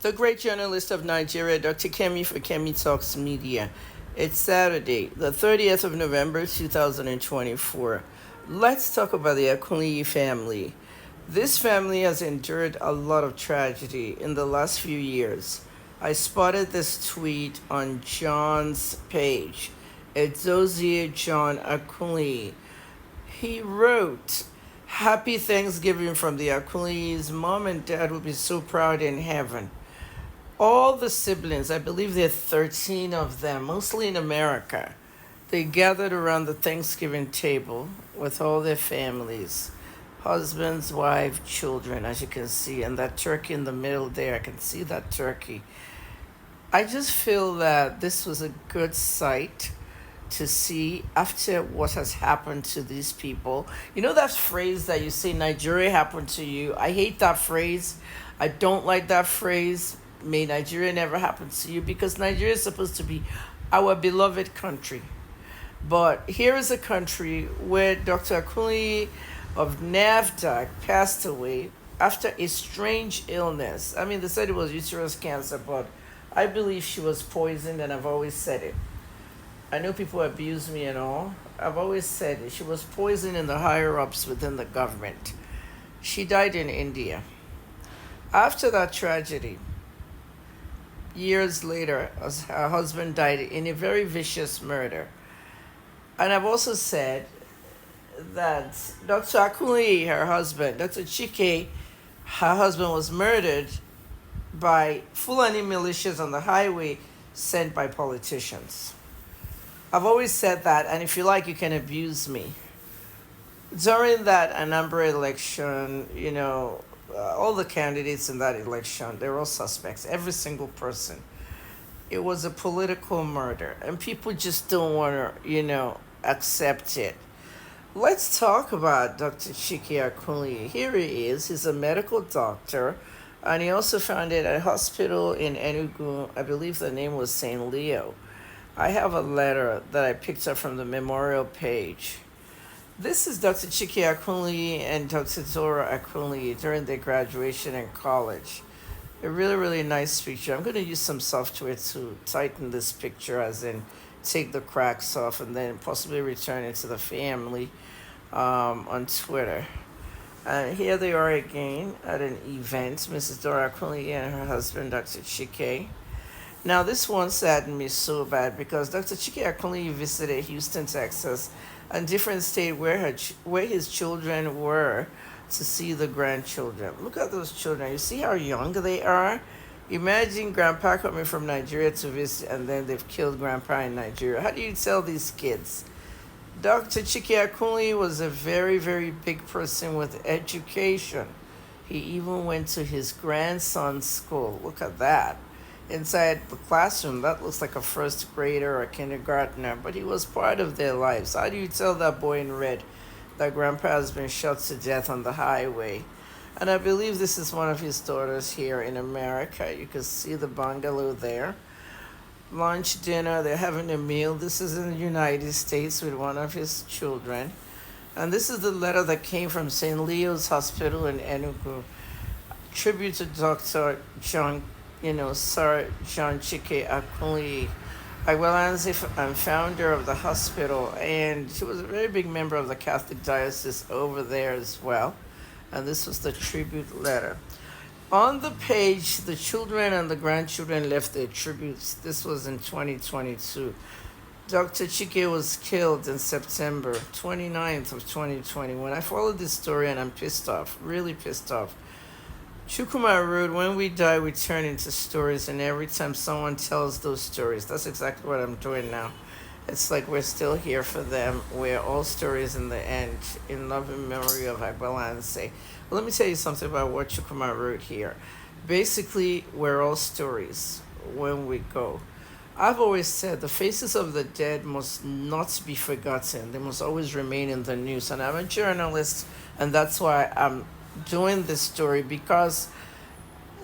the great journalist of Nigeria, Dr. Kemi for Kemi Talks Media. It's Saturday, the 30th of November, 2024. Let's talk about the Akunyili family. This family has endured a lot of tragedy in the last few years. I spotted this tweet on John's page. It's Ozie John Akunyili. He wrote, "Happy Thanksgiving from the Akunyilis. Mom and Dad will be so proud in heaven." All the siblings, I believe there are 13 of them, mostly in America, they gathered around the Thanksgiving table with all their families, husbands, wives, children, as you can see, and that turkey in the middle there, I can see that turkey. I just feel that this was a good sight to see after what has happened to these people. You know that phrase that you say, Nigeria happened to you? I hate that phrase. I don't like that phrase. May Nigeria never happen to you, because Nigeria is supposed to be our beloved country. But here is a country where Dr. Akunyili of NAFDAC passed away after a strange illness. I mean, they said it was uterus cancer, but I believe she was poisoned, and I've always said it. I know people abuse me and all. I've always said it. She was poisoned in the higher-ups within the government. She died in India. After that tragedy, years later, her husband died in a very vicious murder. And I've also said that Dr. Akunyili, her husband, Dr. Chike, her husband, was murdered by Fulani militias on the highway sent by politicians. I've always said that, and if you like, you can abuse me. During that Anambra election, all the candidates in that election, they're all suspects, every single person. It was a political murder, and people just don't want to, accept it. Let's talk about Dr. Chike Akunyili. Here he is. He's a medical doctor, and he also founded a hospital in Enugu. I believe the name was St. Leo. I have a letter that I picked up from the memorial page. This is Dr. Chike Akunyili and Dr. Zora Akunyili during their graduation in college. A really, really nice picture. I'm going to use some software to tighten this picture, as in take the cracks off and then possibly return it to the family on Twitter. And here they are again at an event, Mrs. Dora Akunyili and her husband, Dr. Chike. Now, this one saddened me so bad because Dr. Chike Akunyili visited Houston, Texas, a different state where his children were, to see the grandchildren. Look at those children. You see how young they are? Imagine grandpa coming from Nigeria to visit, and then they've killed grandpa in Nigeria. How do you tell these kids? Dr. Chike Akunyili was a very, very big person with education. He even went to his grandson's school. Look at that. Inside the classroom, that looks like a first grader or a kindergartner, but he was part of their lives. How do you tell that boy in red that grandpa has been shot to death on the highway? And I believe this is one of his daughters here in America. You can see the bungalow there. Lunch, dinner, they're having a meal. This is in the United States with one of his children. And this is the letter that came from St. Leo's Hospital in Enugu. Tribute to Dr. Sir John Chike Akunyili, Agbalanze and founder of the hospital, and he was a very big member of the Catholic Diocese over there as well. And this was the tribute letter. On the page, the children and the grandchildren left their tributes. This was in 2022. Dr. Chike was killed in September 29th of 2020. When I followed this story, and I'm pissed off, really pissed off. Chukwuma Road, when we die, we turn into stories, and every time someone tells those stories, that's exactly what I'm doing now. It's like we're still here for them. We're all stories in the end, in loving memory of Agbalanze. Well, let me tell you something about what Chukwuma wrote here. Basically, we're all stories when we go. I've always said the faces of the dead must not be forgotten. They must always remain in the news. And I'm a journalist, and that's why I'm doing this story, because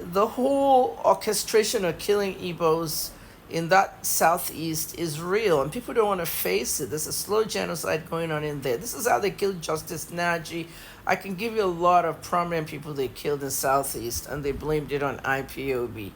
the whole orchestration of killing Igbos in that southeast is real, and people don't want to face it. There's a slow genocide going on in there. This is how they killed Justice Naji I can give you a lot of prominent people they killed in Southeast, and they blamed it on IPOB.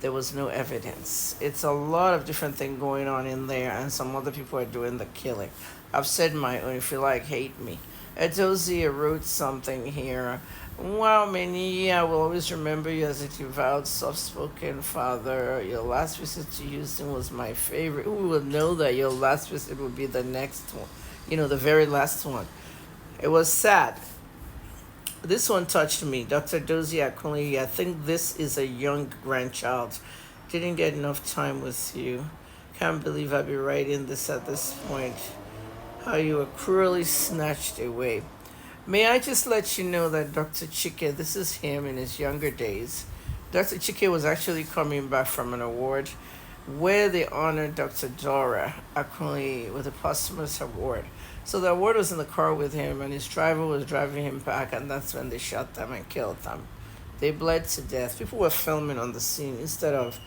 There was no evidence. It's a lot of different things going on in there, and some other people are doing the killing. I've said my own. If you like, hate me. Edosia wrote something here. Wow, Many, I will always remember you as a devout, soft-spoken father. Your last visit to Houston was my favorite. Who will know that your last visit will be the next one? The very last one. It was sad. This one touched me. Dr. Dozie Akunyili, I think this is a young grandchild. Didn't get enough time with you. Can't believe I'd be writing this at this point. How you were cruelly snatched away. May I just let you know that Dr. Chike, this is him in his younger days. Dr. Chike was actually coming back from an award where they honored Dr. Dora Akunyili with a posthumous award. So the award was in the car with him, and his driver was driving him back, and that's when they shot them and killed them. They bled to death. People were filming on the scene instead of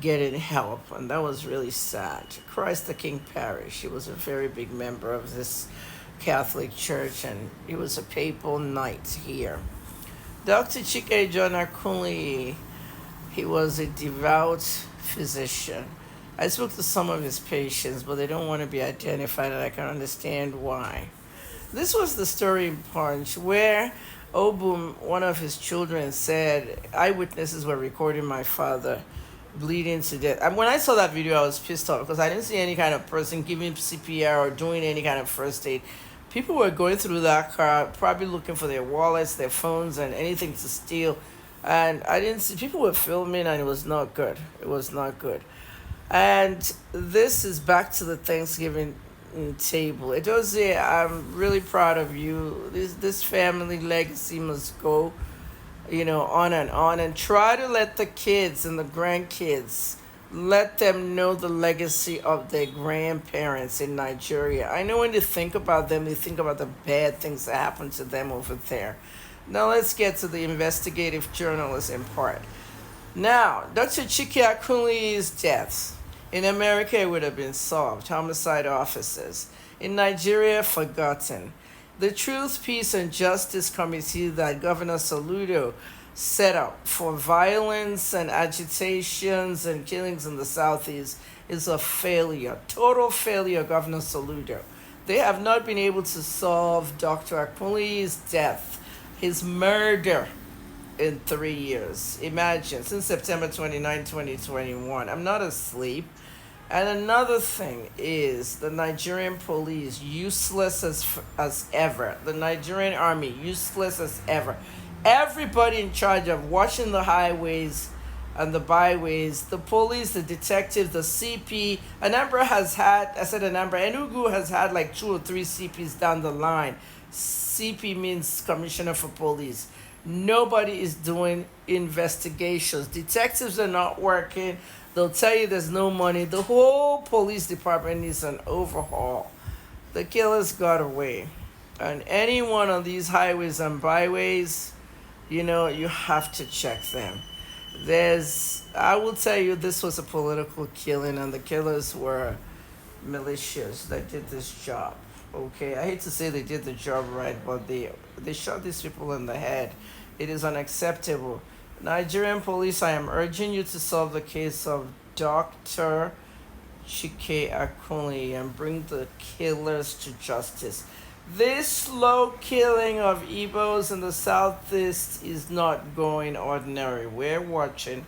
getting help, and that was really sad. Christ the King Parish, he was a very big member of this Catholic Church, and he was a papal knight here. Dr. Chike John Akunyili, he was a devout physician. I spoke to some of his patients, but they don't want to be identified, and I can understand why. This was the story in Punch where Obum, one of his children, said eyewitnesses were recording my father bleeding to death. And when I saw that video, I was pissed off because I didn't see any kind of person giving CPR or doing any kind of first aid. People were going through that car, probably looking for their wallets, their phones, and anything to steal. And I didn't see, people were filming, and it was not good. It was not good. And this is back to the Thanksgiving table. It does say, I'm really proud of you. This family legacy must go, on, and try to let the kids and the grandkids, let them know the legacy of their grandparents in Nigeria. I know when you think about them, you think about the bad things that happened to them over there. Now let's get to the investigative journalism part. Now, Dr. Chike Akunyili's death. In America, it would have been solved. Homicide officers. In Nigeria, forgotten. The Truth, Peace, and Justice Committee that Governor Soludo set up for violence and agitations and killings in the Southeast is a failure. Total failure, Governor Soludo. They have not been able to solve Dr. Akunyili's death, his murder, in 3 years. Imagine, since September 29, 2021. I'm not asleep. And another thing is the Nigerian police, useless as ever. The Nigerian army, useless as ever. Everybody in charge of watching the highways and the byways, the police, the detectives, the CP. Anambra Enugu has had like 2 or 3 CPs down the line. CP means Commissioner for Police. Nobody is doing investigations. Detectives are not working. They'll tell you there's no money. The whole police department needs an overhaul. The killers got away. And anyone on these highways and byways, you have to check them. I will tell you, this was a political killing, and the killers were militias that did this job. Okay, I hate to say they did the job right, but they shot these people in the head. It is unacceptable. Nigerian police, I am urging you to solve the case of Dr. Chike Akunyili and bring the killers to justice. This slow killing of Igbos in the Southeast is not going ordinary. We're watching.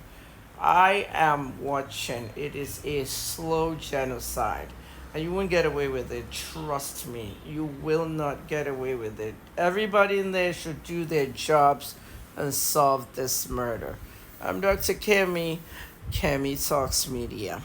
I am watching. It is a slow genocide. And you won't get away with it. Trust me. You will not get away with it. Everybody in there should do their jobs and solve this murder. I'm Dr. Kemi Talks Media.